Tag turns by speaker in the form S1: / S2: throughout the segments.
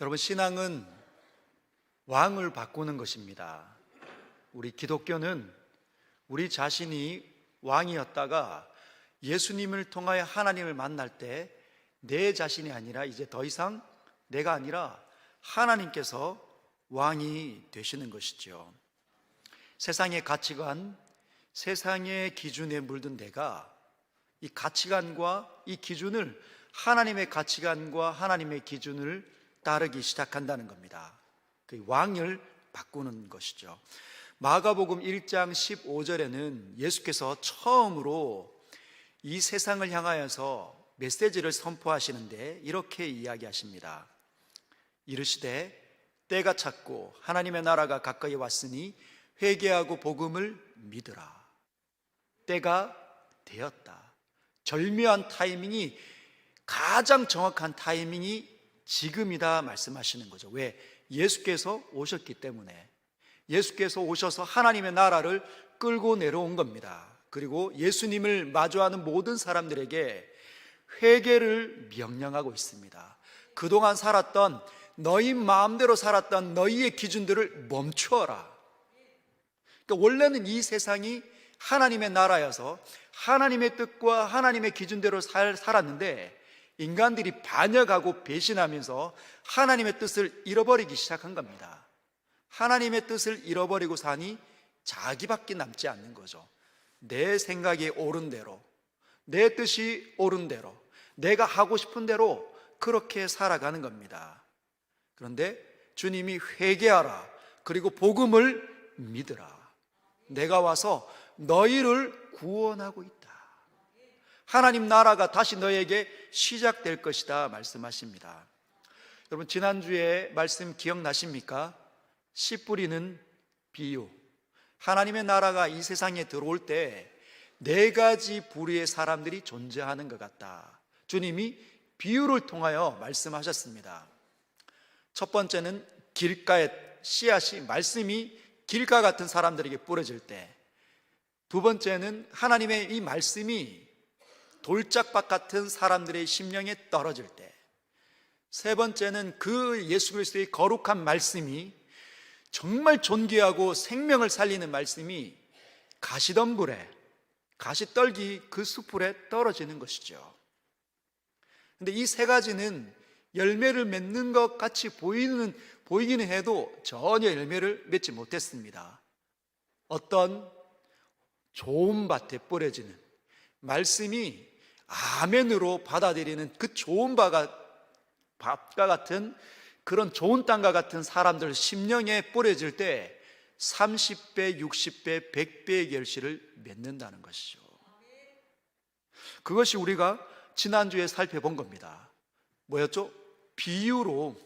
S1: 여러분, 신앙은 왕을 바꾸는 것입니다. 우리 기독교는 우리 자신이 왕이었다가 예수님을 통하여 하나님을 만날 때 내 자신이 아니라 이제 더 이상 내가 아니라 하나님께서 왕이 되시는 것이죠. 세상의 가치관, 세상의 기준에 물든 내가 이 가치관과 이 기준을 하나님의 가치관과 하나님의 기준을 따르기 시작한다는 겁니다. 그 왕을 바꾸는 것이죠. 마가복음 1장 15절에는 예수께서 처음으로 이 세상을 향하여서 메시지를 선포하시는데 이렇게 이야기하십니다. 이르시되 때가 찼고 하나님의 나라가 가까이 왔으니 회개하고 복음을 믿으라. 때가 되었다. 절묘한 타이밍이, 가장 정확한 타이밍이 지금이다 말씀하시는 거죠. 왜? 예수께서 오셨기 때문에. 예수께서 오셔서 하나님의 나라를 끌고 내려온 겁니다. 그리고 예수님을 마주하는 모든 사람들에게 회개를 명령하고 있습니다. 그동안 살았던, 너희 마음대로 살았던 너희의 기준들을 멈추어라. 그러니까 원래는 이 세상이 하나님의 나라여서 하나님의 뜻과 하나님의 기준대로 살았는데 인간들이 반역하고 배신하면서 하나님의 뜻을 잃어버리기 시작한 겁니다. 하나님의 뜻을 잃어버리고 사니 자기밖에 남지 않는 거죠. 내 생각이 옳은 대로, 내 뜻이 옳은 대로, 내가 하고 싶은 대로 그렇게 살아가는 겁니다. 그런데 주님이 회개하라, 그리고 복음을 믿으라. 내가 와서 너희를 구원하고 있다. 하나님 나라가 다시 너에게 시작될 것이다 말씀하십니다. 여러분, 지난주에 말씀 기억나십니까? 씨 뿌리는 비유. 하나님의 나라가 이 세상에 들어올 때 네 가지 부류의 사람들이 존재하는 것 같다. 주님이 비유를 통하여 말씀하셨습니다. 첫 번째는 길가에 씨앗이, 말씀이 길가 같은 사람들에게 뿌려질 때, 두 번째는 하나님의 이 말씀이 돌짝밭 같은 사람들의 심령에 떨어질 때, 세 번째는 그 예수 그리스도의 거룩한 말씀이, 정말 존귀하고 생명을 살리는 말씀이 가시덤불에, 가시떨기 그 숯불에 떨어지는 것이죠. 그런데 이 세 가지는 열매를 맺는 것 같이 보이기는 해도 전혀 열매를 맺지 못했습니다. 어떤 좋은 밭에 뿌려지는 말씀이 아멘으로 받아들이는 그 좋은 밭과 같은, 그런 좋은 땅과 같은 사람들 심령에 뿌려질 때 30배, 60배, 100배의 결실을 맺는다는 것이죠. 그것이 우리가 지난주에 살펴본 겁니다. 뭐였죠? 비유로,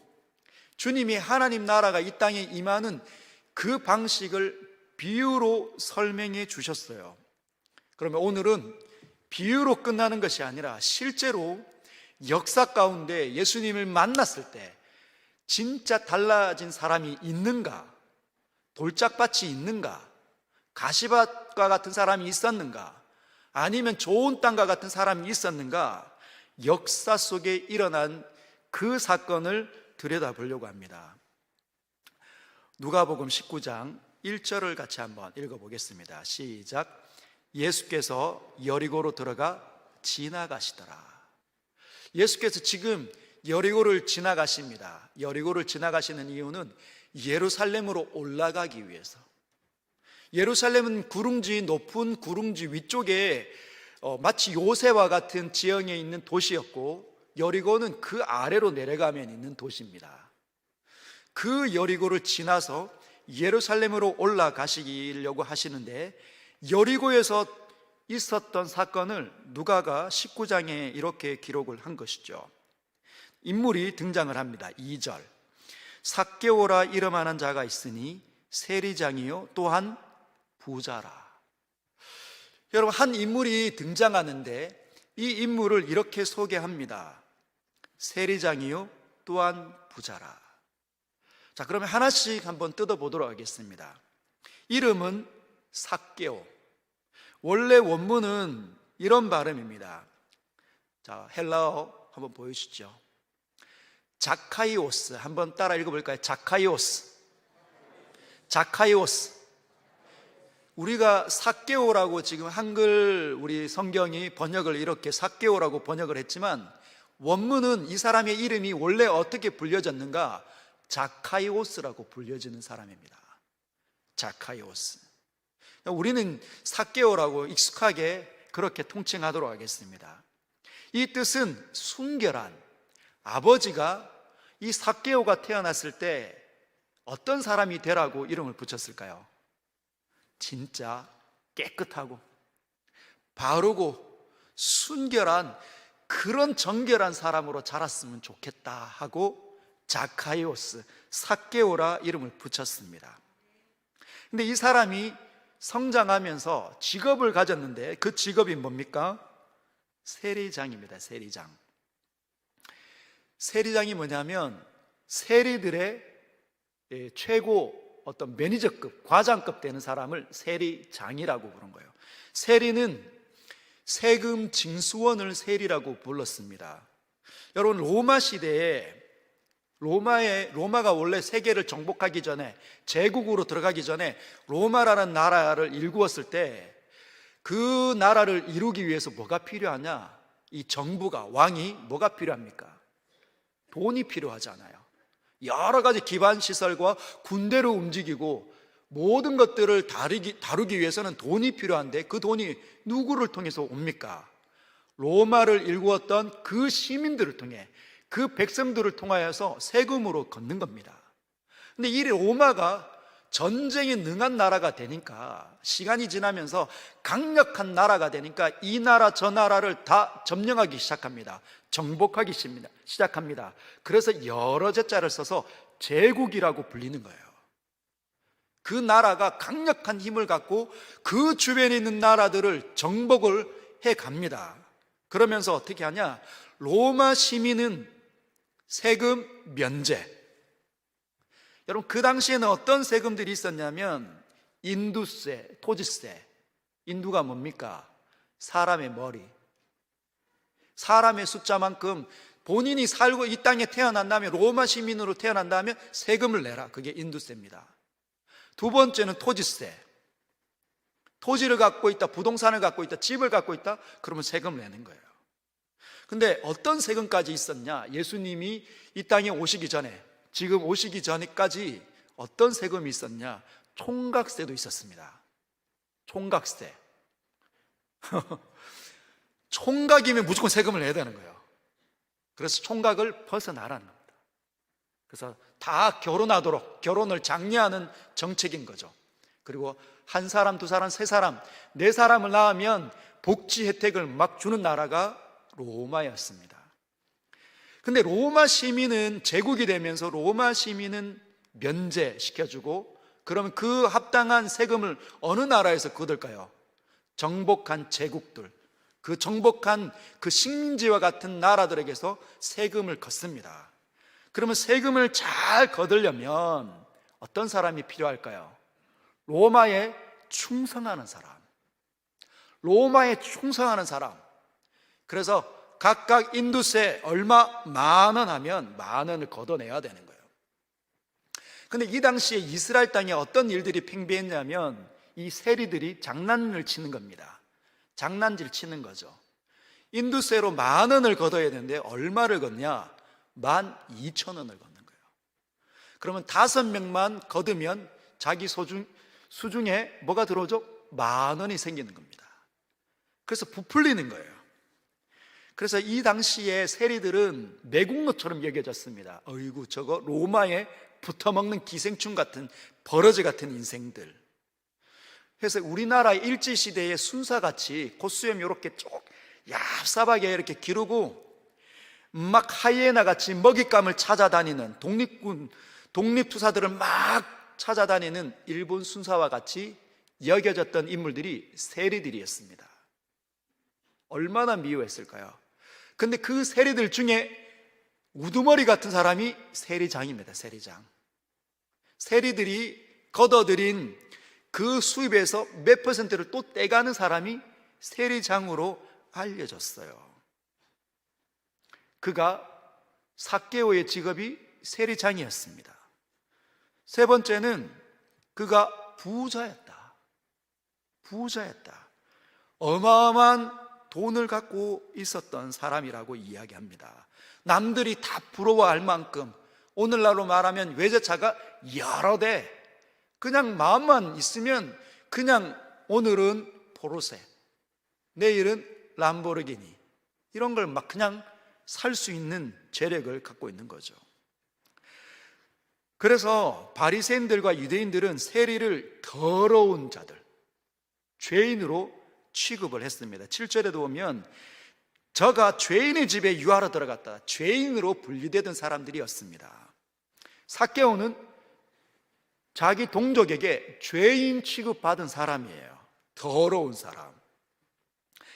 S1: 주님이 하나님 나라가 이 땅에 임하는 그 방식을 비유로 설명해 주셨어요. 그러면 오늘은 비유로 끝나는 것이 아니라 실제로 역사 가운데 예수님을 만났을 때 진짜 달라진 사람이 있는가? 돌짝밭이 있는가? 가시밭과 같은 사람이 있었는가? 아니면 좋은 땅과 같은 사람이 있었는가? 역사 속에 일어난 그 사건을 들여다보려고 합니다. 누가복음 19장 1절을 같이 한번 읽어보겠습니다. 시작. 예수께서 여리고로 들어가 지나가시더라. 예수께서 지금 여리고를 지나가십니다. 여리고를 지나가시는 이유는 예루살렘으로 올라가기 위해서. 예루살렘은 구릉지, 높은 구릉지 위쪽에 마치 요새와 같은 지형에 있는 도시였고, 여리고는 그 아래로 내려가면 있는 도시입니다. 그 여리고를 지나서 예루살렘으로 올라가시려고 하시는데, 여리고에서 있었던 사건을 누가가 19장에 이렇게 기록을 한 것이죠. 인물이 등장을 합니다. 2절. 삭개오라 이름하는 자가 있으니 세리장이요 또한 부자라. 여러분, 한 인물이 등장하는데 이 인물을 이렇게 소개합니다. 세리장이요 또한 부자라. 자, 그러면 하나씩 한번 뜯어보도록 하겠습니다. 이름은 삭개오. 원래 원문은 이런 발음입니다. 자, 헬라어 한번 보여주시죠. 자카이오스. 한번 따라 읽어볼까요? 자카이오스. 자카이오스. 우리가 삭개오라고 지금 한글 우리 성경이 번역을 이렇게 삭개오라고 번역을 했지만 원문은 이 사람의 이름이 원래 어떻게 불려졌는가? 자카이오스라고 불려지는 사람입니다. 자카이오스. 우리는 삭개오라고 익숙하게 그렇게 통칭하도록 하겠습니다. 이 뜻은 순결한, 아버지가 이 삭개오가 태어났을 때 어떤 사람이 되라고 이름을 붙였을까요? 진짜 깨끗하고 바르고 순결한 그런 정결한 사람으로 자랐으면 좋겠다 하고 자카이오스, 삭개오라 이름을 붙였습니다. 근데 이 사람이 성장하면서 직업을 가졌는데 그 직업이 뭡니까? 세리장입니다. 세리장. 세리장이 뭐냐면 세리들의 최고 어떤 매니저급, 과장급 되는 사람을 세리장이라고 부른 거예요. 세리는 세금 징수원을 세리라고 불렀습니다. 여러분, 로마 시대에 로마가 원래 세계를 정복하기 전에, 제국으로 들어가기 전에 로마라는 나라를 일구었을 때 그 나라를 이루기 위해서 뭐가 필요하냐? 이 정부가, 왕이 뭐가 필요합니까? 돈이 필요하잖아요. 여러 가지 기반 시설과 군대를 움직이고 모든 것들을 다루기 위해서는 돈이 필요한데 그 돈이 누구를 통해서 옵니까? 로마를 일구었던 그 시민들을 통해, 그 백성들을 통하여서 세금으로 걷는 겁니다. 근데 이 로마가 전쟁에 능한 나라가 되니까, 시간이 지나면서 강력한 나라가 되니까 이 나라 저 나라를 다 점령하기 시작합니다. 정복하기 시작합니다. 그래서 여러 제자를 써서 제국이라고 불리는 거예요. 그 나라가 강력한 힘을 갖고 그 주변에 있는 나라들을 정복을 해 갑니다. 그러면서 어떻게 하냐? 로마 시민은 세금 면제. 여러분, 그 당시에는 어떤 세금들이 있었냐면 인두세, 토지세. 인두가 뭡니까? 사람의 머리. 사람의 숫자만큼 본인이 살고 이 땅에 태어난다면, 로마 시민으로 태어난다면 세금을 내라. 그게 인두세입니다. 두 번째는 토지세. 토지를 갖고 있다, 부동산을 갖고 있다, 집을 갖고 있다, 그러면 세금을 내는 거예요. 근데 어떤 세금까지 있었냐? 예수님이 이 땅에 오시기 전에, 지금 오시기 전에까지 어떤 세금이 있었냐? 총각세도 있었습니다. 총각세. 총각이면 무조건 세금을 내야 되는 거예요. 그래서 총각을 벗어나라는 겁니다. 그래서 다 결혼하도록, 결혼을 장려하는 정책인 거죠. 그리고 한 사람, 두 사람, 세 사람, 네 사람을 낳으면 복지 혜택을 막 주는 나라가 로마였습니다. 근데 로마 시민은, 제국이 되면서 로마 시민은 면제시켜주고, 그러면 그 합당한 세금을 어느 나라에서 거둘까요? 정복한 제국들, 그 정복한 그 식민지와 같은 나라들에게서 세금을 걷습니다. 그러면 세금을 잘 거두려면 어떤 사람이 필요할까요? 로마에 충성하는 사람. 로마에 충성하는 사람. 그래서 각각 인두세 얼마? 10,000원 하면 10,000원을 걷어내야 되는 거예요. 근데 이 당시에 이스라엘 땅에 어떤 일들이 팽배했냐면 이 세리들이 장난을 치는 겁니다. 장난질 치는 거죠. 인두세로 10,000원을 걷어야 되는데 얼마를 걷냐? 12,000원을 걷는 거예요. 그러면 5명만 걷으면 자기 수중에 뭐가 들어오죠? 10,000원이 생기는 겁니다. 그래서 부풀리는 거예요. 그래서 이 당시에 세리들은 매국노처럼 여겨졌습니다. 어이구, 저거 로마에 붙어먹는 기생충 같은, 버러지 같은 인생들. 그래서 우리나라 일제시대의 순사같이 콧수염 이렇게 쭉 얍삽하게 이렇게 기르고 막 하이에나 같이 먹잇감을 찾아다니는, 독립투사들을 막 찾아다니는 일본 순사와 같이 여겨졌던 인물들이 세리들이었습니다. 얼마나 미워했을까요? 근데 그 세리들 중에 우두머리 같은 사람이 세리장입니다. 세리장. 세리들이 걷어들인 그 수입에서 몇 퍼센트를 또 떼가는 사람이 세리장으로 알려졌어요. 그가 삭개오의 직업이 세리장이었습니다. 세 번째는 그가 부자였다. 부자였다. 어마어마한 돈을 갖고 있었던 사람이라고 이야기합니다. 남들이 다 부러워할 만큼, 오늘날로 말하면 외제차가 여러 대, 그냥 마음만 있으면 그냥 오늘은 포르쉐, 내일은 람보르기니, 이런 걸 막 그냥 살 수 있는 재력을 갖고 있는 거죠. 그래서 바리새인들과 유대인들은 세리를 더러운 자들, 죄인으로 취급을 했습니다. 7절에도 보면 저가 죄인의 집에 유하러 들어갔다, 죄인으로 분류되던 사람들이었습니다. 삭개오는 자기 동족에게 죄인 취급받은 사람이에요. 더러운 사람.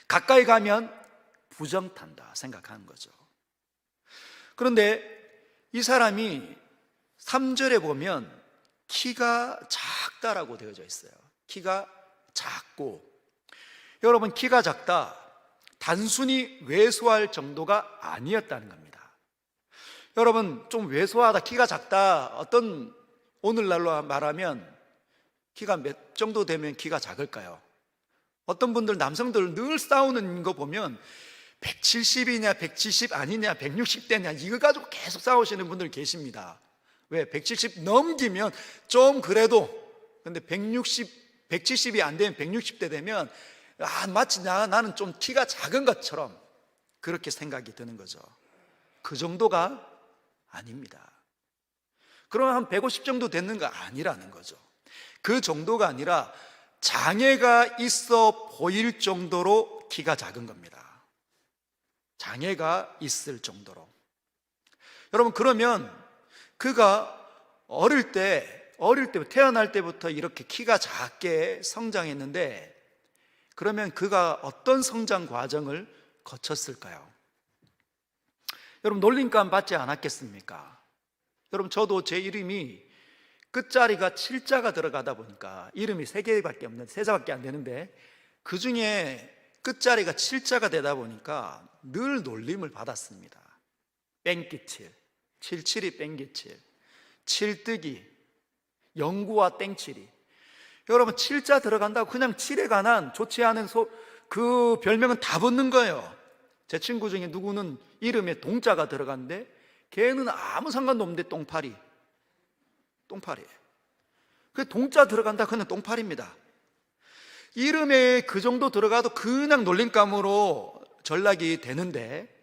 S1: 가까이 가면 부정탄다 생각하는 거죠. 그런데 이 사람이 3절에 보면 키가 작다라고 되어져 있어요. 키가 작고, 여러분, 키가 작다, 단순히 왜소할 정도가 아니었다는 겁니다. 여러분, 좀 왜소하다, 키가 작다, 어떤, 오늘날로 말하면 키가 몇 정도 되면 키가 작을까요? 어떤 분들, 남성들 늘 싸우는 거 보면 170이냐 170 아니냐 160대냐 이거 가지고 계속 싸우시는 분들 계십니다. 왜? 170 넘기면 좀 그래도, 근데 170이 안 되면 160대 되면 마치 나는 좀 키가 작은 것처럼 그렇게 생각이 드는 거죠. 그 정도가 아닙니다. 그러면 한 150 정도 되는 거 아니라는 거죠. 그 정도가 아니라 장애가 있어 보일 정도로 키가 작은 겁니다. 장애가 있을 정도로. 여러분, 그러면 그가 어릴 때 태어날 때부터 이렇게 키가 작게 성장했는데, 그러면 그가 어떤 성장 과정을 거쳤을까요? 여러분, 놀림감 받지 않았겠습니까? 여러분, 저도 제 이름이 끝자리가 7자가 들어가다 보니까, 이름이 3개밖에 없는데 3자밖에 안 되는데 그 중에 끝자리가 7자가 되다 보니까 늘 놀림을 받았습니다. 뺑기칠, 77이 뺑기칠, 칠뜨기, 영구와 땡칠이. 여러분, 7자 들어간다고 그냥 칠에 관한 좋지 않은 그 별명은 다 붙는 거예요. 제 친구 중에 누구는 이름에 동자가 들어갔는데 걔는 아무 상관도 없는데 똥파리예요. 그 동자 들어간다 그냥 똥파리입니다. 이름에 그 정도 들어가도 그냥 놀림감으로 전락이 되는데,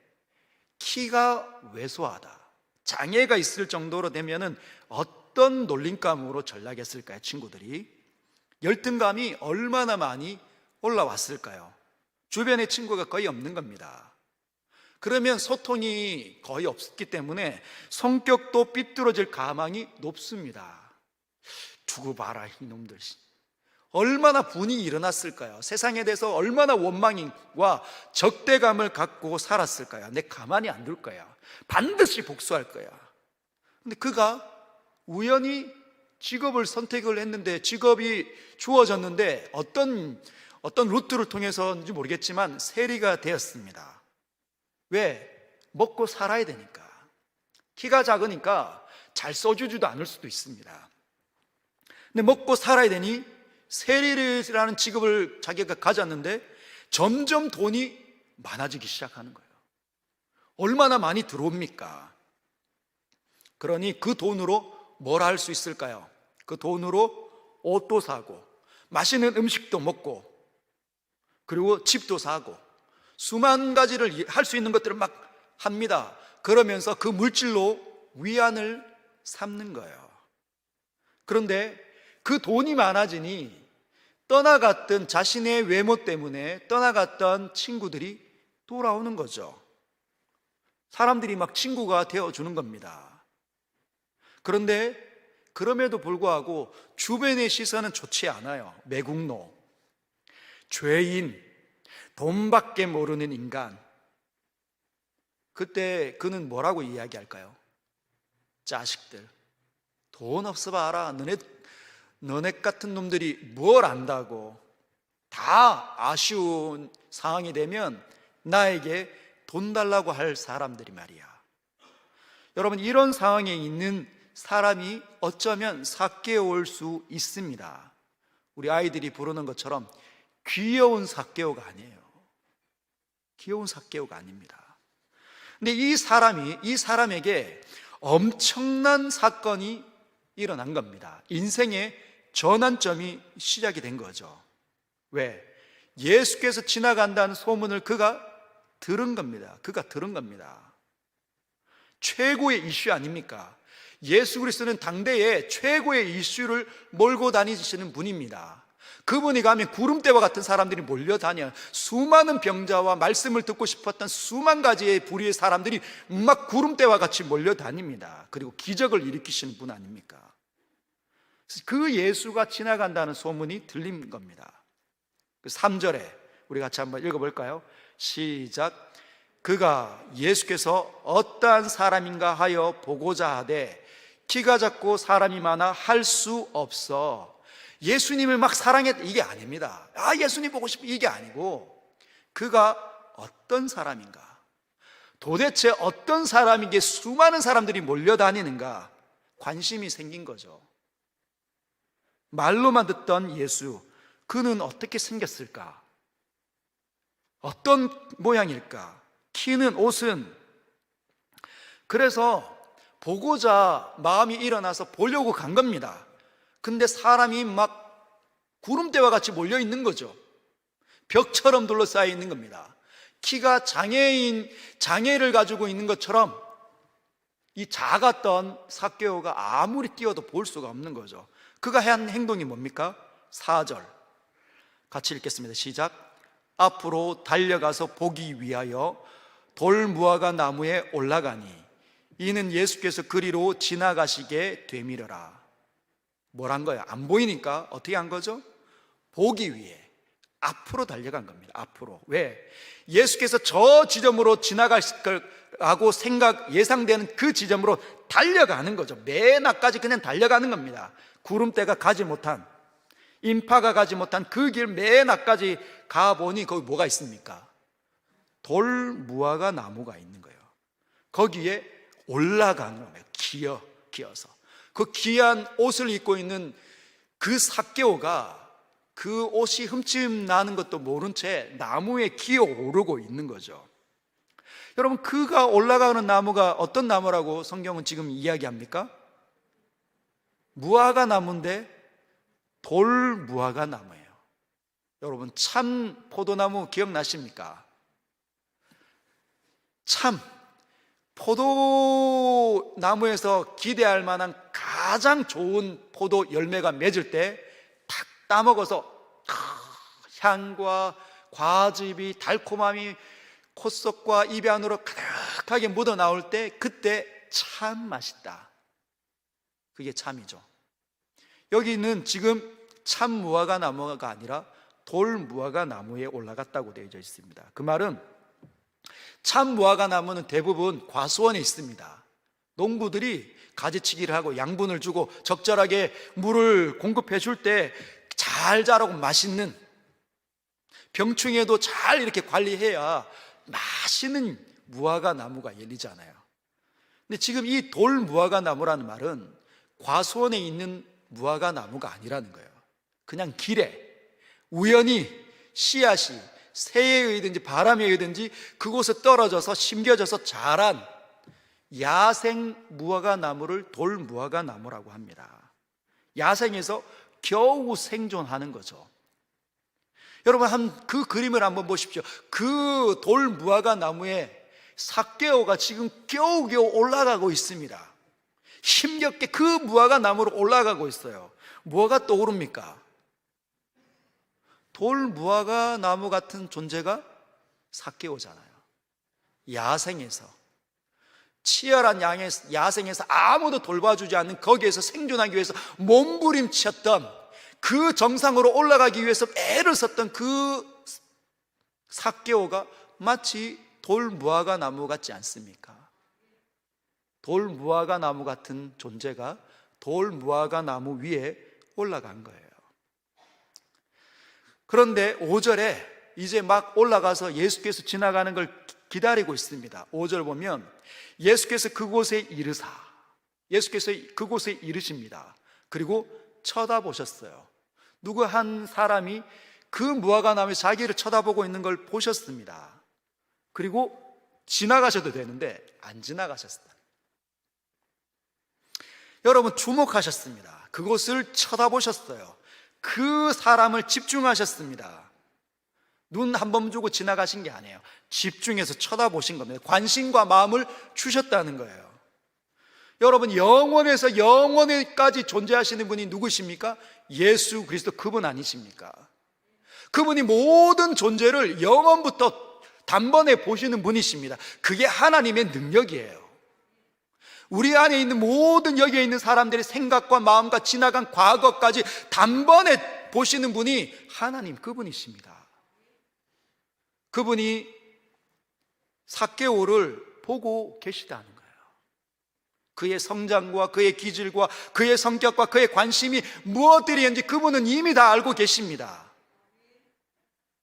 S1: 키가 왜소하다, 장애가 있을 정도로 되면은 어떤 놀림감으로 전락했을까요? 친구들이 열등감이 얼마나 많이 올라왔을까요? 주변에 친구가 거의 없는 겁니다. 그러면 소통이 거의 없기 때문에 성격도 삐뚤어질 가망이 높습니다. 두고 봐라 이놈들, 얼마나 분이 일어났을까요? 세상에 대해서 얼마나 원망과 적대감을 갖고 살았을까요? 내 가만히 안 둘 거야, 반드시 복수할 거야. 근데 그가 우연히 직업을 선택을 했는데, 직업이 주어졌는데 어떤 루트를 통해서인지 모르겠지만 세리가 되었습니다. 왜? 먹고 살아야 되니까. 키가 작으니까 잘 써주지도 않을 수도 있습니다. 근데 먹고 살아야 되니 세리라는 직업을 자기가 가졌는데 점점 돈이 많아지기 시작하는 거예요. 얼마나 많이 들어옵니까? 그러니 그 돈으로 뭘 할 수 있을까요? 그 돈으로 옷도 사고, 맛있는 음식도 먹고, 그리고 집도 사고, 수만 가지를 할 수 있는 것들을 막 합니다. 그러면서 그 물질로 위안을 삼는 거예요. 그런데 그 돈이 많아지니 떠나갔던, 자신의 외모 때문에 떠나갔던 친구들이 돌아오는 거죠. 사람들이 막 친구가 되어주는 겁니다. 그런데 그럼에도 불구하고 주변의 시선은 좋지 않아요. 매국노, 죄인, 돈밖에 모르는 인간. 그때 그는 뭐라고 이야기할까요? 자식들, 돈 없어 봐라. 너네 같은 놈들이 뭘 안다고. 다 아쉬운 상황이 되면 나에게 돈 달라고 할 사람들이 말이야. 여러분, 이런 상황에 있는 사람이 어쩌면 삭개오일 수 있습니다. 우리 아이들이 부르는 것처럼 귀여운 삭개오가 아니에요. 귀여운 삭개오가 아닙니다. 근데 이 사람에게 엄청난 사건이 일어난 겁니다. 인생의 전환점이 시작이 된 거죠. 왜? 예수께서 지나간다는 소문을 그가 들은 겁니다. 최고의 이슈 아닙니까? 예수 그리스도는 당대의 최고의 이슈를 몰고 다니시는 분입니다. 그분이 가면 구름대와 같은 사람들이 몰려다녀 수많은 병자와 말씀을 듣고 싶었던 수만 가지의 부류의 사람들이 막 구름대와 같이 몰려다닙니다. 그리고 기적을 일으키시는 분 아닙니까? 그 예수가 지나간다는 소문이 들린 겁니다. 3절에 우리 같이 한번 읽어볼까요? 시작. 그가 예수께서 어떠한 사람인가 하여 보고자 하되 키가 작고 사람이 많아 할 수 없어. 예수님을 막 사랑했다 이게 아닙니다. 예수님 보고 싶어 이게 아니고, 그가 어떤 사람인가, 도대체 어떤 사람에게 수많은 사람들이 몰려다니는가 관심이 생긴 거죠. 말로만 듣던 예수, 그는 어떻게 생겼을까? 어떤 모양일까? 키는, 옷은? 그래서 보고자 마음이 일어나서 보려고 간 겁니다. 근데 사람이 막 구름대와 같이 몰려 있는 거죠. 벽처럼 둘러싸여 있는 겁니다. 키가 장애를 가지고 있는 것처럼 이 작았던 삭개오가 아무리 뛰어도 볼 수가 없는 거죠. 그가 한 행동이 뭡니까? 4절 같이 읽겠습니다. 시작. 앞으로 달려가서 보기 위하여 돌무화과 나무에 올라가니 이는 예수께서 그리로 지나가시게 되밀어라. 뭘 한 거야? 안 보이니까 어떻게 한 거죠? 보기 위해 앞으로 달려간 겁니다. 앞으로. 왜? 예수께서 저 지점으로 지나가실 거라고 예상되는 그 지점으로 달려가는 거죠. 맨 앞까지 그냥 달려가는 겁니다. 구름대가 가지 못한, 인파가 가지 못한 그 길 맨 앞까지 가보니 거기 뭐가 있습니까? 돌무화과 나무가 있는 거예요. 거기에 올라가는 거예요. 기어서. 그 귀한 옷을 입고 있는 그 삭개오가 그 옷이 흠집 나는 것도 모른 채 나무에 기어 오르고 있는 거죠. 여러분, 그가 올라가는 나무가 어떤 나무라고 성경은 지금 이야기합니까? 무화과 나무인데 돌무화과 나무예요. 여러분, 참 포도나무 기억나십니까? 참 포도나무에서 기대할 만한 가장 좋은 포도 열매가 맺을 때 탁 따먹어서 향과 과즙이, 달콤함이 콧속과 입 안으로 가득하게 묻어 나올 때 그때 참 맛있다. 그게 참이죠. 여기는 지금 참 무화과 나무가 아니라 돌 무화과 나무에 올라갔다고 되어 있습니다. 그 말은 참 무화과 나무는 대부분 과수원에 있습니다. 농부들이 가지치기를 하고 양분을 주고 적절하게 물을 공급해 줄 때 잘 자라고 맛있는, 병충해도 잘 이렇게 관리해야 맛있는 무화과 나무가 열리잖아요. 근데 지금 이 돌 무화과 나무라는 말은 과수원에 있는 무화과 나무가 아니라는 거예요. 그냥 길에 우연히 씨앗이 새에 의든지 바람에 의든지 그곳에 떨어져서 심겨져서 자란 야생 무화과 나무를 돌 무화과 나무라고 합니다. 야생에서 겨우 생존하는 거죠. 여러분, 그 그림을 한번 보십시오. 그 돌 무화과 나무에 삭개오가 지금 겨우겨우 올라가고 있습니다. 힘겹게 그 무화과 나무로 올라가고 있어요. 뭐가 떠오릅니까? 돌 무화과 나무 같은 존재가 삭개오잖아요. 야생에서, 치열한 야생에서 아무도 돌봐주지 않는 거기에서 생존하기 위해서 몸부림쳤던, 그 정상으로 올라가기 위해서 애를 썼던 그 삭개오가 마치 돌 무화과 나무 같지 않습니까? 돌 무화과 나무 같은 존재가 돌 무화과 나무 위에 올라간 거예요. 그런데 5절에 이제 막 올라가서 예수께서 지나가는 걸 기다리고 있습니다. 5절 보면 예수께서 그곳에 이르십니다. 그리고 쳐다보셨어요. 누구 한 사람이 그 무화과 나무에 자기를 쳐다보고 있는 걸 보셨습니다. 그리고 지나가셔도 되는데 안 지나가셨어요. 여러분, 주목하셨습니다. 그곳을 쳐다보셨어요. 그 사람을 집중하셨습니다. 눈 한 번 주고 지나가신 게 아니에요. 집중해서 쳐다보신 겁니다. 관심과 마음을 주셨다는 거예요. 여러분, 영원에서 영원까지 존재하시는 분이 누구십니까? 예수 그리스도, 그분 아니십니까? 그분이 모든 존재를 영원부터 단번에 보시는 분이십니다. 그게 하나님의 능력이에요. 우리 안에 있는 모든 여기에 있는 사람들의 생각과 마음과 지나간 과거까지 단번에 보시는 분이 하나님, 그분이십니다. 그분이 삭개오를 보고 계시다는 거예요. 그의 성장과 그의 기질과 그의 성격과 그의 관심이 무엇들이었는지 그분은 이미 다 알고 계십니다.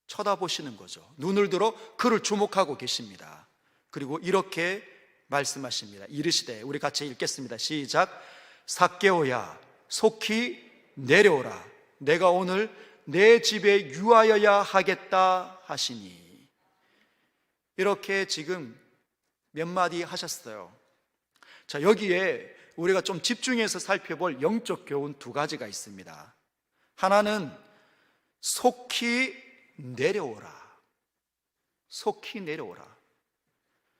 S1: 쳐다보시는 거죠. 눈을 들어 그를 주목하고 계십니다. 그리고 이렇게 말씀하십니다. 이르시되, 우리 같이 읽겠습니다. 시작. 삭개오야, 속히 내려오라. 내가 오늘 내 집에 유하여야 하겠다 하시니. 이렇게 지금 몇 마디 하셨어요. 자, 여기에 우리가 좀 집중해서 살펴볼 영적 교훈 두 가지가 있습니다. 하나는 속히 내려오라. 속히 내려오라.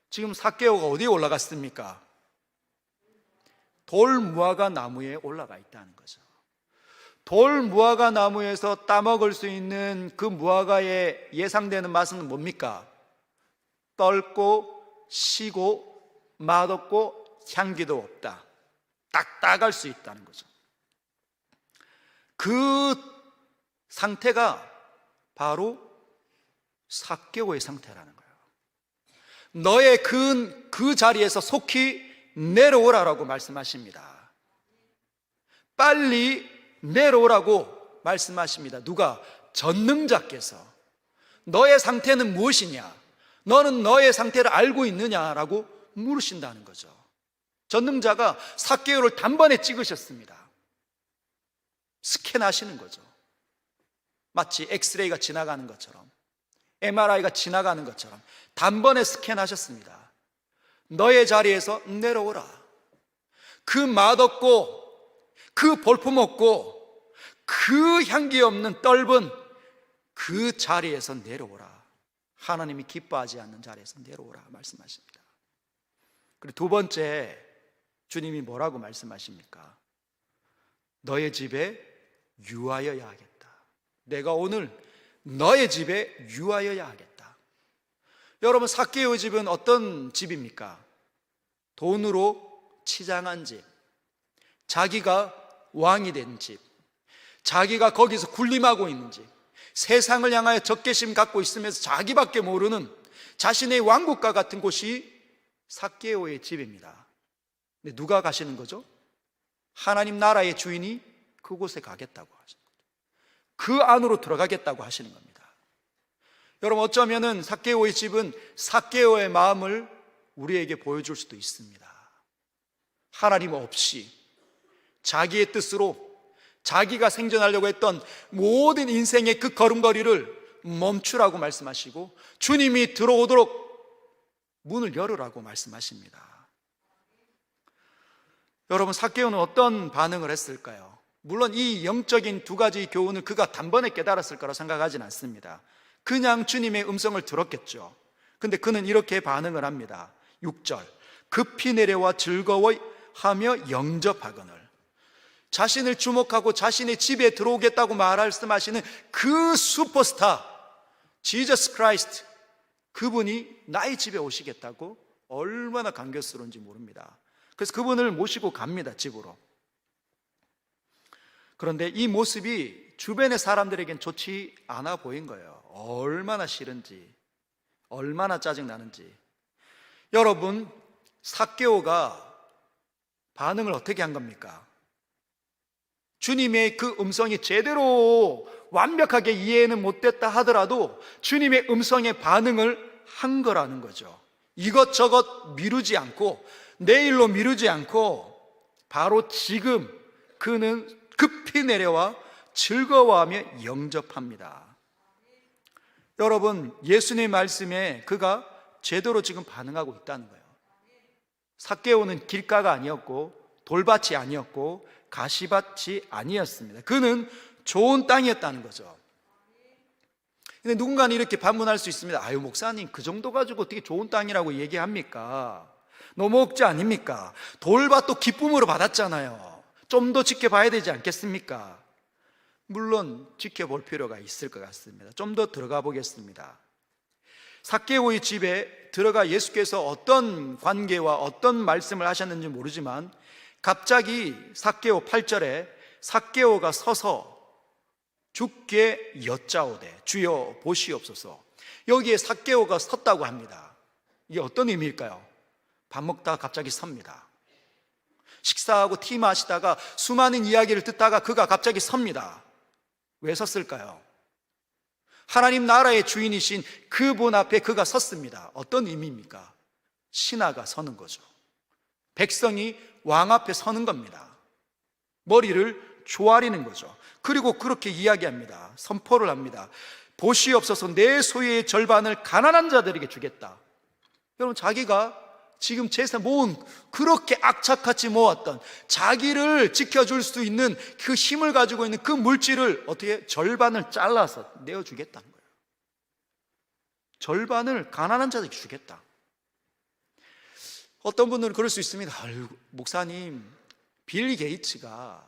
S1: 지금 삭개오가 어디에 올라갔습니까? 돌무화과 나무에 올라가 있다는 거죠. 돌무화과 나무에서 따먹을 수 있는 그 무화과의 예상되는 맛은 뭡니까? 떫고 시고 맛없고 향기도 없다. 딱딱할 수 있다는 거죠. 그 상태가 바로 삭개오의 상태라는 거예요. 너의 그 자리에서 속히 내려오라라고 말씀하십니다. 빨리 내려오라고 말씀하십니다. 누가? 전능자께서. 너의 상태는 무엇이냐? 너는 너의 상태를 알고 있느냐라고 물으신다는 거죠. 전능자가 삭개오를 단번에 찍으셨습니다. 스캔하시는 거죠. 마치 엑스레이가 지나가는 것처럼, MRI가 지나가는 것처럼 단번에 스캔하셨습니다. 너의 자리에서 내려오라. 그 맛없고 그 볼품없고 그 향기 없는 떫은 그 자리에서 내려오라. 하나님이 기뻐하지 않는 자리에서 내려오라 말씀하십니다. 그리고 두 번째, 주님이 뭐라고 말씀하십니까? 너의 집에 유하여야 하겠다. 내가 오늘 너의 집에 유하여야 하겠다. 여러분, 삭개오의 집은 어떤 집입니까? 돈으로 치장한 집, 자기가 왕이 된 집, 자기가 거기서 군림하고 있는 집, 세상을 향하여 적개심 갖고 있으면서 자기밖에 모르는 자신의 왕국과 같은 곳이 삭개오의 집입니다. 근데 누가 가시는 거죠? 하나님 나라의 주인이 그곳에 가겠다고 하시는 거죠. 그 안으로 들어가겠다고 하시는 겁니다. 여러분, 어쩌면은 삭개오의 집은 삭개오의 마음을 우리에게 보여줄 수도 있습니다. 하나님 없이 자기의 뜻으로 자기가 생존하려고 했던 모든 인생의 그 걸음걸이를 멈추라고 말씀하시고 주님이 들어오도록 문을 열으라고 말씀하십니다. 여러분, 삭개오는 어떤 반응을 했을까요? 물론 이 영적인 두 가지 교훈을 그가 단번에 깨달았을 거라 생각하진 않습니다. 그냥 주님의 음성을 들었겠죠. 근데 그는 이렇게 반응을 합니다. 6절, 급히 내려와 즐거워하며 영접하거늘. 자신을 주목하고 자신의 집에 들어오겠다고 말씀하시는 그 슈퍼스타 지저스 크라이스트, 그분이 나의 집에 오시겠다고 얼마나 감격스러운지 모릅니다. 그래서 그분을 모시고 갑니다, 집으로. 그런데 이 모습이 주변의 사람들에겐 좋지 않아 보인 거예요. 얼마나 싫은지, 얼마나 짜증나는지. 여러분, 삭개오가 반응을 어떻게 한 겁니까? 주님의 그 음성이 제대로 완벽하게 이해는 못됐다 하더라도 주님의 음성에 반응을 한 거라는 거죠. 이것저것 미루지 않고, 내일로 미루지 않고 바로 지금 그는 급히 내려와 즐거워하며 영접합니다. 여러분, 예수님의 말씀에 그가 제대로 지금 반응하고 있다는 거예요. 삭개오는 길가가 아니었고 돌밭이 아니었고 가시밭이 아니었습니다. 그는 좋은 땅이었다는 거죠. 근데 누군가는 이렇게 반문할 수 있습니다. 아유, 목사님, 그 정도 가지고 어떻게 좋은 땅이라고 얘기합니까? 너무 억지 아닙니까? 돌밭도 기쁨으로 받았잖아요. 좀 더 지켜봐야 되지 않겠습니까? 물론 지켜볼 필요가 있을 것 같습니다. 좀 더 들어가 보겠습니다. 삭개오의 집에 들어가 예수께서 어떤 관계와 어떤 말씀을 하셨는지 모르지만 갑자기 삭개오 8절에 삭개오가 서서 주께 여짜오되 주여 보시옵소서. 여기에 삭개오가 섰다고 합니다. 이게 어떤 의미일까요? 밥 먹다가 갑자기 섭니다. 식사하고 티 마시다가 수많은 이야기를 듣다가 그가 갑자기 섭니다. 왜 섰을까요? 하나님 나라의 주인이신 그분 앞에 그가 섰습니다. 어떤 의미입니까? 신하가 서는 거죠. 백성이 왕 앞에 서는 겁니다. 머리를 조아리는 거죠. 그리고 그렇게 이야기합니다. 선포를 합니다. 보시옵소서, 내 소유의 절반을 가난한 자들에게 주겠다. 여러분, 자기가 지금 재산 모은, 그렇게 악착같이 모았던, 자기를 지켜줄 수 있는 그 힘을 가지고 있는 그 물질을 어떻게 절반을 잘라서 내어주겠다는 거예요. 절반을 가난한 자들에게 주겠다. 어떤 분들은 그럴 수 있습니다. 아유, 목사님, 빌 게이츠가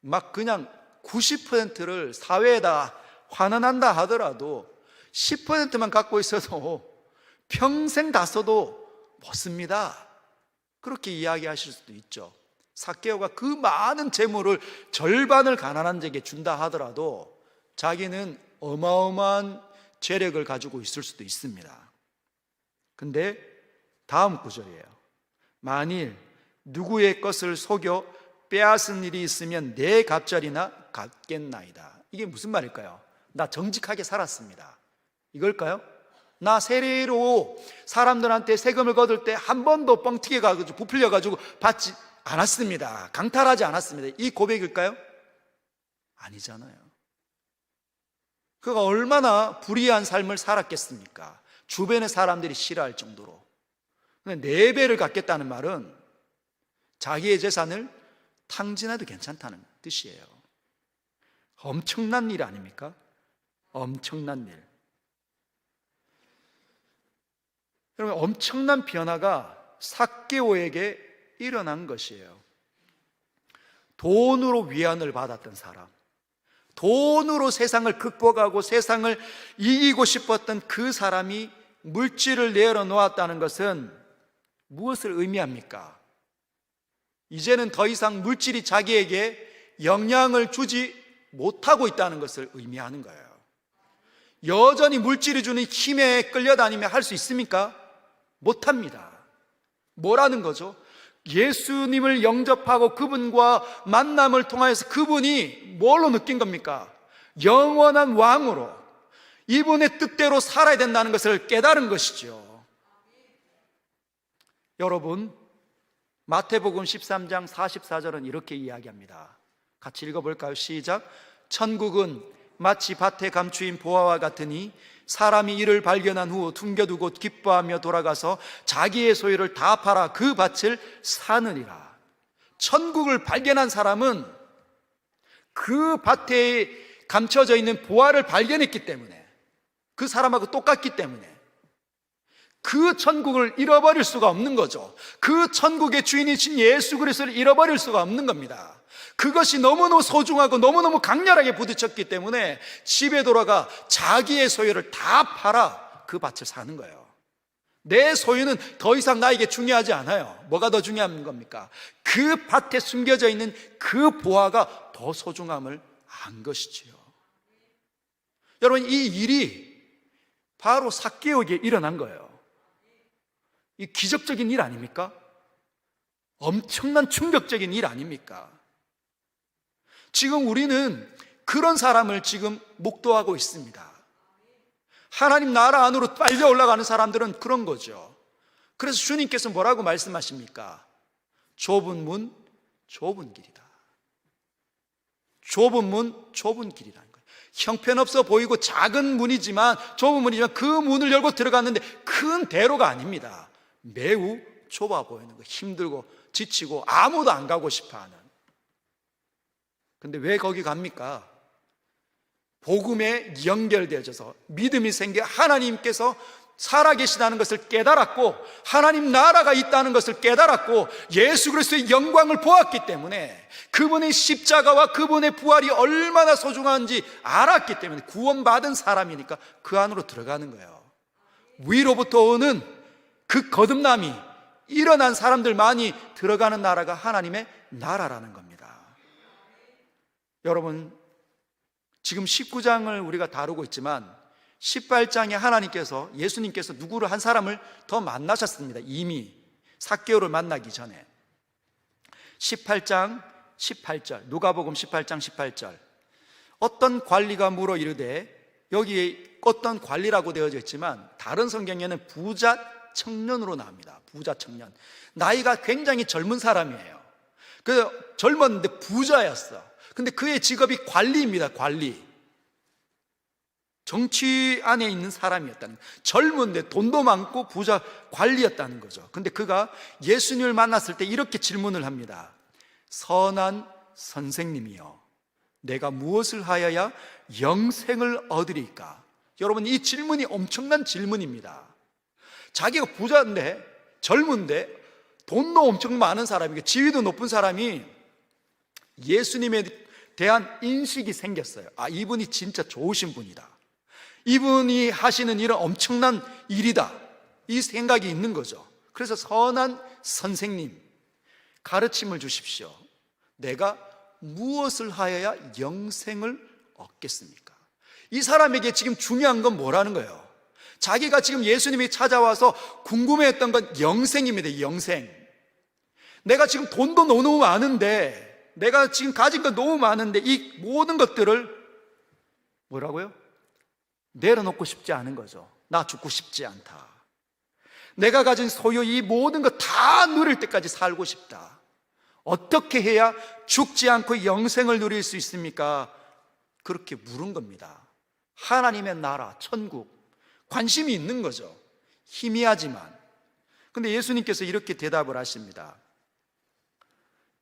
S1: 막 그냥 90%를 사회에다 환원한다 하더라도 10%만 갖고 있어도 평생 다 써도 못 씁니다. 그렇게 이야기하실 수도 있죠. 삭개오가 그 많은 재물을 절반을 가난한 자에게 준다 하더라도 자기는 어마어마한 재력을 가지고 있을 수도 있습니다. 근데 다음 구절이에요. 만일 누구의 것을 속여 빼앗은 일이 있으면 내 갑절이나 갚겠나이다. 이게 무슨 말일까요? 나 정직하게 살았습니다, 이걸까요? 나 세례로 사람들한테 세금을 거둘 때 한 번도 뻥튀기 가지고 부풀려 가지고 받지 않았습니다, 강탈하지 않았습니다, 이 고백일까요? 아니잖아요. 그가 얼마나 불의한 삶을 살았겠습니까? 주변의 사람들이 싫어할 정도로. 근데 4배를 갖겠다는 말은 자기의 재산을 탕진해도 괜찮다는 뜻이에요. 엄청난 일 아닙니까? 엄청난 일. 여러분, 엄청난 변화가 삭개오에게 일어난 것이에요. 돈으로 위안을 받았던 사람, 돈으로 세상을 극복하고 세상을 이기고 싶었던 그 사람이 물질을 내어놓았다는 것은 무엇을 의미합니까? 이제는 더 이상 물질이 자기에게 영향을 주지 못하고 있다는 것을 의미하는 거예요. 여전히 물질이 주는 힘에 끌려다니며 할 수 있습니까? 못합니다. 뭐라는 거죠? 예수님을 영접하고 그분과 만남을 통하여서 그분이 뭘로 느낀 겁니까? 영원한 왕으로, 이분의 뜻대로 살아야 된다는 것을 깨달은 것이죠. 여러분, 마태복음 13장 44절은 이렇게 이야기합니다. 같이 읽어볼까요? 시작. 천국은 마치 밭에 감추인 보화와 같으니 사람이 이를 발견한 후 숨겨두고 기뻐하며 돌아가서 자기의 소유를 다 팔아 그 밭을 사느니라. 천국을 발견한 사람은 그 밭에 감춰져 있는 보화를 발견했기 때문에, 그 사람하고 똑같기 때문에 그 천국을 잃어버릴 수가 없는 거죠. 그 천국의 주인이신 예수 그리스도를 잃어버릴 수가 없는 겁니다. 그것이 너무너무 소중하고 너무너무 강렬하게 부딪혔기 때문에 집에 돌아가 자기의 소유를 다 팔아 그 밭을 사는 거예요. 내 소유는 더 이상 나에게 중요하지 않아요. 뭐가 더 중요한 겁니까? 그 밭에 숨겨져 있는 그 보화가 더 소중함을 안 것이지요. 여러분, 이 일이 바로 삭개오에게 일어난 거예요. 이 기적적인 일 아닙니까? 엄청난 충격적인 일 아닙니까? 지금 우리는 그런 사람을 지금 목도하고 있습니다. 하나님 나라 안으로 빨리 올라가는 사람들은 그런 거죠. 그래서 주님께서 뭐라고 말씀하십니까? 좁은 문, 좁은 길이다. 좁은 문, 좁은 길이라는 거예요. 형편없어 보이고 작은 문이지만, 좁은 문이지만 그 문을 열고 들어갔는데 큰 대로가 아닙니다. 매우 좁아 보이는 거, 힘들고 지치고 아무도 안 가고 싶어하는. 근데 왜 거기 갑니까? 복음에 연결되어져서 믿음이 생겨 하나님께서 살아계시다는 것을 깨달았고, 하나님 나라가 있다는 것을 깨달았고, 예수 그리스도의 영광을 보았기 때문에, 그분의 십자가와 그분의 부활이 얼마나 소중한지 알았기 때문에, 구원받은 사람이니까 그 안으로 들어가는 거예요. 위로부터 오는 그 거듭남이 일어난 사람들만이 들어가는 나라가 하나님의 나라라는 겁니다. 여러분, 지금 19장을 우리가 다루고 있지만 18장에 하나님께서, 예수님께서 누구를 한 사람을 더 만나셨습니다. 이미 삭개오를 만나기 전에. 18장 18절, 누가복음 18장 18절. 어떤 관리가 물어 이르되, 여기에 어떤 관리라고 되어져 있지만 다른 성경에는 부자 청년으로 나옵니다. 부자 청년. 나이가 굉장히 젊은 사람이에요. 그 젊었는데 부자였어. 근데 그의 직업이 관리입니다. 관리. 정치 안에 있는 사람이었다는 거예요. 젊은데 돈도 많고 부자 관리였다는 거죠. 근데 그가 예수님을 만났을 때 이렇게 질문을 합니다. 선한 선생님이여, 내가 무엇을 하여야 영생을 얻으리까? 여러분, 이 질문이 엄청난 질문입니다. 자기가 부자인데, 젊은데, 돈도 엄청 많은 사람이고 지위도 높은 사람이 예수님에 대한 인식이 생겼어요. 아, 이분이 진짜 좋으신 분이다. 이분이 하시는 일은 엄청난 일이다. 이 생각이 있는 거죠. 그래서 선한 선생님, 가르침을 주십시오. 내가 무엇을 하여야 영생을 얻겠습니까? 이 사람에게 지금 중요한 건 뭐라는 거예요? 자기가 지금 예수님이 찾아와서 궁금해했던 건 영생입니다. 영생. 내가 지금 돈도 너무 많은데, 내가 지금 가진 건 너무 많은데 이 모든 것들을 뭐라고요? 내려놓고 싶지 않은 거죠. 나 죽고 싶지 않다. 내가 가진 소유 이 모든 것 다 누릴 때까지 살고 싶다. 어떻게 해야 죽지 않고 영생을 누릴 수 있습니까? 그렇게 물은 겁니다. 하나님의 나라, 천국, 관심이 있는 거죠. 희미하지만. 근데 예수님께서 이렇게 대답을 하십니다.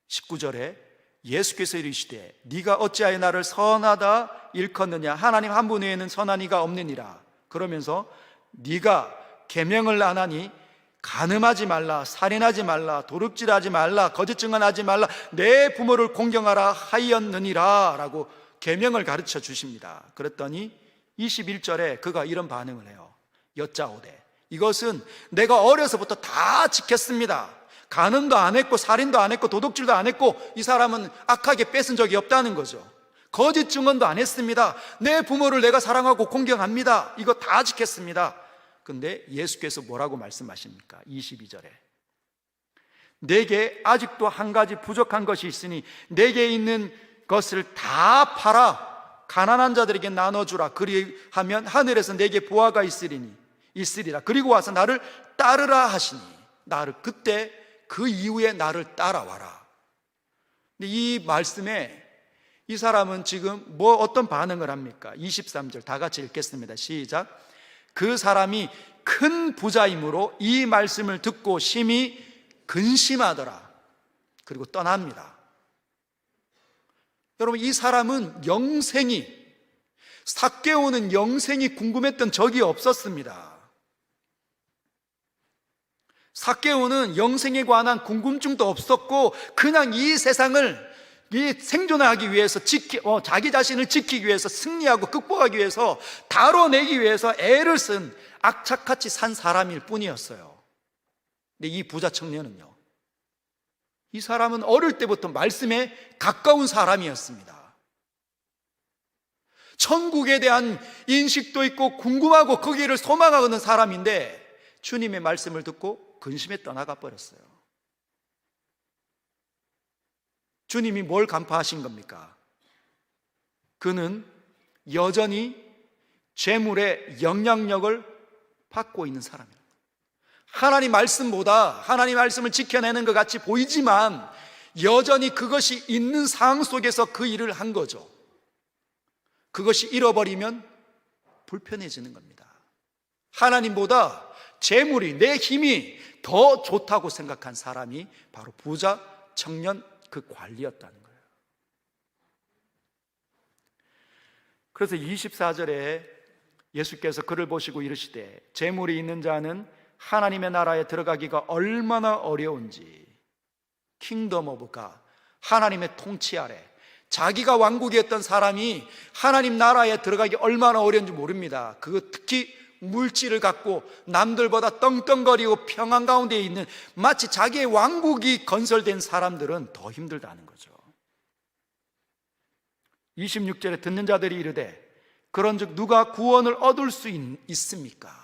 S1: 19절에 예수께서 이르시되 네가 어찌하여 나를 선하다 일컫느냐? 하나님 한 분 외에는 선한 이가 없느니라. 그러면서 네가 계명을 안 하니 간음하지 말라, 살인하지 말라, 도둑질하지 말라, 거짓 증언하지 말라, 내 부모를 공경하라 하였느니라 라고 계명을 가르쳐 주십니다. 그랬더니 21절에 그가 이런 반응을 해요. 여짜오되 이것은 내가 어려서부터 다 지켰습니다. 간음도 안 했고 살인도 안 했고 도둑질도 안 했고, 이 사람은 악하게 뺏은 적이 없다는 거죠. 거짓 증언도 안 했습니다. 내 부모를 내가 사랑하고 공경합니다. 이거 다 지켰습니다. 근데 예수께서 뭐라고 말씀하십니까? 22절에 내게 아직도 한 가지 부족한 것이 있으니 내게 있는 것을 다 팔아 가난한 자들에게 나눠주라. 그리하면 하늘에서 내게 보화가 있으리라. 그리고 와서 나를 따르라 하시니, 나를 그때 그 이후에 나를 따라와라. 근데 이 말씀에 이 사람은 지금 어떤 반응을 합니까? 23절 다 같이 읽겠습니다. 시작. 그 사람이 큰 부자이므로 이 말씀을 듣고 심히 근심하더라. 그리고 떠납니다. 여러분, 이 사람은 삭개오는 영생이 궁금했던 적이 없었습니다. 삭개오는 영생에 관한 궁금증도 없었고, 그냥 이 세상을 생존하기 위해서 자기 자신을 지키기 위해서, 승리하고 극복하기 위해서, 다뤄내기 위해서 애를 쓴 악착같이 산 사람일 뿐이었어요. 근데 이 부자 청년은요, 이 사람은 어릴 때부터 말씀에 가까운 사람이었습니다. 천국에 대한 인식도 있고 궁금하고 거기를 소망하는 사람인데, 주님의 말씀을 듣고 근심에 떠나가 버렸어요. 주님이 뭘 간파하신 겁니까? 그는 여전히 재물의 영향력을 받고 있는 사람입니다. 하나님 말씀보다 하나님 말씀을 지켜내는 것 같이 보이지만 여전히 그것이 있는 상황 속에서 그 일을 한 거죠. 그것이 잃어버리면 불편해지는 겁니다. 하나님보다 재물이, 내 힘이 더 좋다고 생각한 사람이 바로 부자 청년 그 관리였다는 거예요. 그래서 24절에 예수께서 그를 보시고 이르시되 재물이 있는 자는 하나님의 나라에 들어가기가 얼마나 어려운지. 킹덤 오브 갓, 하나님의 통치 아래 자기가 왕국이었던 사람이 하나님 나라에 들어가기 얼마나 어려운지 모릅니다. 그거 특히 물질을 갖고 남들보다 떵떵거리고 평안 가운데 있는 마치 자기의 왕국이 건설된 사람들은 더 힘들다는 거죠. 26절에 듣는 자들이 이르되 그런즉 누가 구원을 얻을 수 있습니까?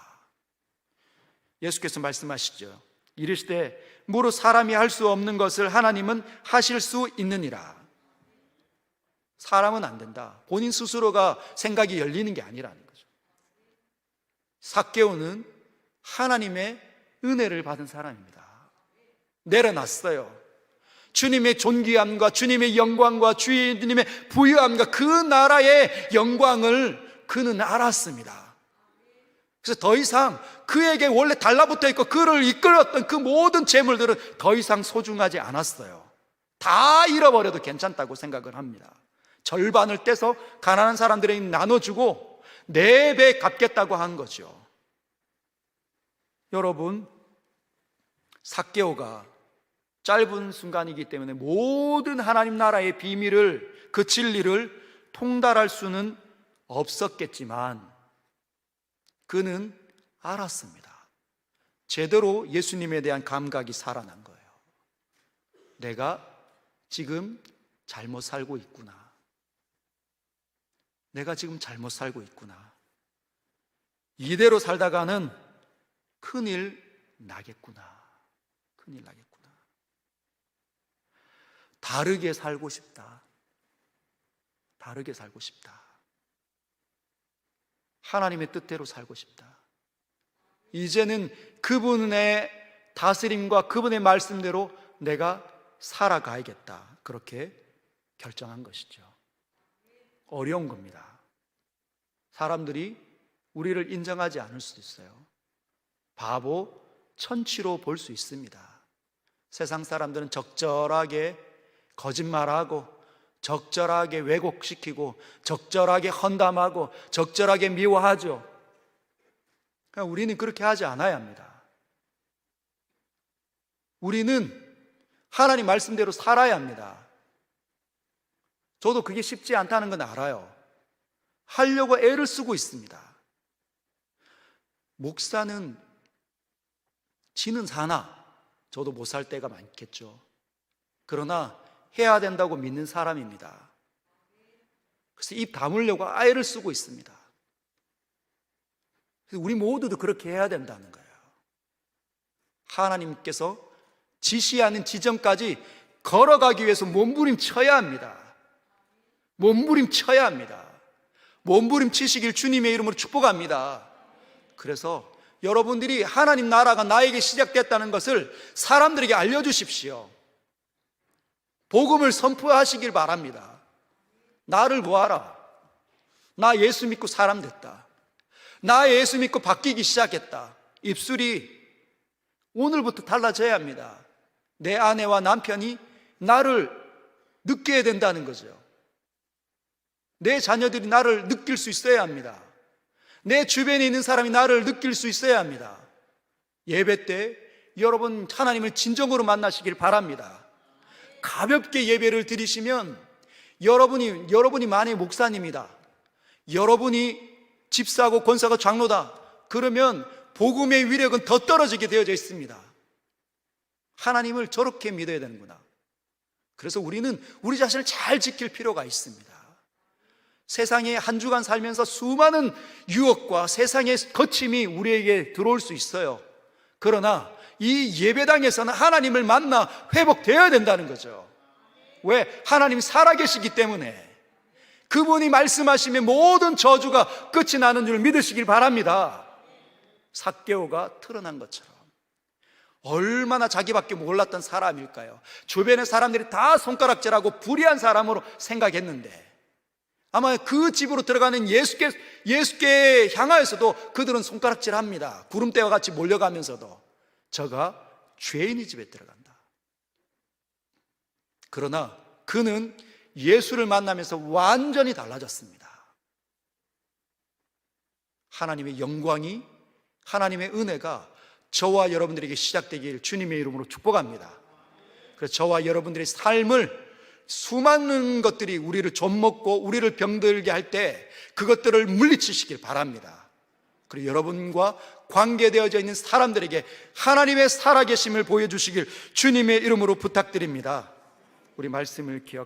S1: 예수께서 말씀하시죠. 이르시되 무릇 사람이 할 수 없는 것을 하나님은 하실 수 있느니라. 사람은 안 된다. 본인 스스로가 생각이 열리는 게 아니라는 거죠. 삭개오는 하나님의 은혜를 받은 사람입니다. 내려놨어요. 주님의 존귀함과 주님의 영광과 주님의 부유함과 그 나라의 영광을 그는 알았습니다. 그래서 더 이상 그에게 원래 달라붙어 있고 그를 이끌었던 그 모든 재물들은 더 이상 소중하지 않았어요. 다 잃어버려도 괜찮다고 생각을 합니다. 절반을 떼서 가난한 사람들에게 나눠주고 4배 갚겠다고 한 거죠. 여러분, 삭개오가 짧은 순간이기 때문에 모든 하나님 나라의 비밀을, 그 진리를 통달할 수는 없었겠지만 그는 알았습니다. 제대로 예수님에 대한 감각이 살아난 거예요. 내가 지금 잘못 살고 있구나. 내가 지금 잘못 살고 있구나. 이대로 살다가는 큰일 나겠구나. 큰일 나겠구나. 다르게 살고 싶다. 다르게 살고 싶다. 하나님의 뜻대로 살고 싶다. 이제는 그분의 다스림과 그분의 말씀대로 내가 살아가야겠다. 그렇게 결정한 것이죠. 어려운 겁니다. 사람들이 우리를 인정하지 않을 수도 있어요. 바보, 천치로 볼 수 있습니다. 세상 사람들은 적절하게 거짓말하고 적절하게 왜곡시키고 적절하게 헌담하고 적절하게 미워하죠. 그러니까 우리는 그렇게 하지 않아야 합니다. 우리는 하나님 말씀대로 살아야 합니다. 저도 그게 쉽지 않다는 건 알아요. 하려고 애를 쓰고 있습니다. 목사는 지는 사나 저도 못 살 때가 많겠죠. 그러나 해야 된다고 믿는 사람입니다. 그래서 입 다물려고 애를 쓰고 있습니다. 그래서 우리 모두도 그렇게 해야 된다는 거예요. 하나님께서 지시하는 지점까지 걸어가기 위해서 몸부림쳐야 합니다. 몸부림쳐야 합니다. 몸부림치시길 주님의 이름으로 축복합니다. 그래서 여러분들이 하나님 나라가 나에게 시작됐다는 것을 사람들에게 알려주십시오. 복음을 선포하시길 바랍니다. 나를 보아라. 나 예수 믿고 사람 됐다. 나 예수 믿고 바뀌기 시작했다. 입술이 오늘부터 달라져야 합니다. 내 아내와 남편이 나를 느껴야 된다는 거죠. 내 자녀들이 나를 느낄 수 있어야 합니다. 내 주변에 있는 사람이 나를 느낄 수 있어야 합니다. 예배 때 여러분 하나님을 진정으로 만나시길 바랍니다. 가볍게 예배를 드리시면 여러분이 만약 목사님이다, 여러분이 집사고 권사고 장로다, 그러면 복음의 위력은 더 떨어지게 되어져 있습니다. 하나님을 저렇게 믿어야 되는구나. 그래서 우리는 우리 자신을 잘 지킬 필요가 있습니다. 세상에 한 주간 살면서 수많은 유혹과 세상의 거침이 우리에게 들어올 수 있어요. 그러나 이 예배당에서는 하나님을 만나 회복되어야 된다는 거죠. 왜? 하나님이 살아계시기 때문에. 그분이 말씀하시면 모든 저주가 끝이 나는 줄 믿으시길 바랍니다. 삭개오가 드러난 것처럼. 얼마나 자기밖에 몰랐던 사람일까요? 주변의 사람들이 다 손가락질하고 불의한 사람으로 생각했는데 아마 그 집으로 들어가는 예수께 향하여서도 그들은 손가락질합니다. 구름대와 같이 몰려가면서도 저가 죄인의 집에 들어간다. 그러나 그는 예수를 만나면서 완전히 달라졌습니다. 하나님의 영광이, 하나님의 은혜가 저와 여러분들에게 시작되길 주님의 이름으로 축복합니다. 그래서 저와 여러분들의 삶을 수많은 것들이 우리를 좀먹고 우리를 병들게 할 때 그것들을 물리치시길 바랍니다. 그리고 여러분과 관계되어져 있는 사람들에게 하나님의 살아계심을 보여주시길 주님의 이름으로 부탁드립니다. 우리 말씀을 기억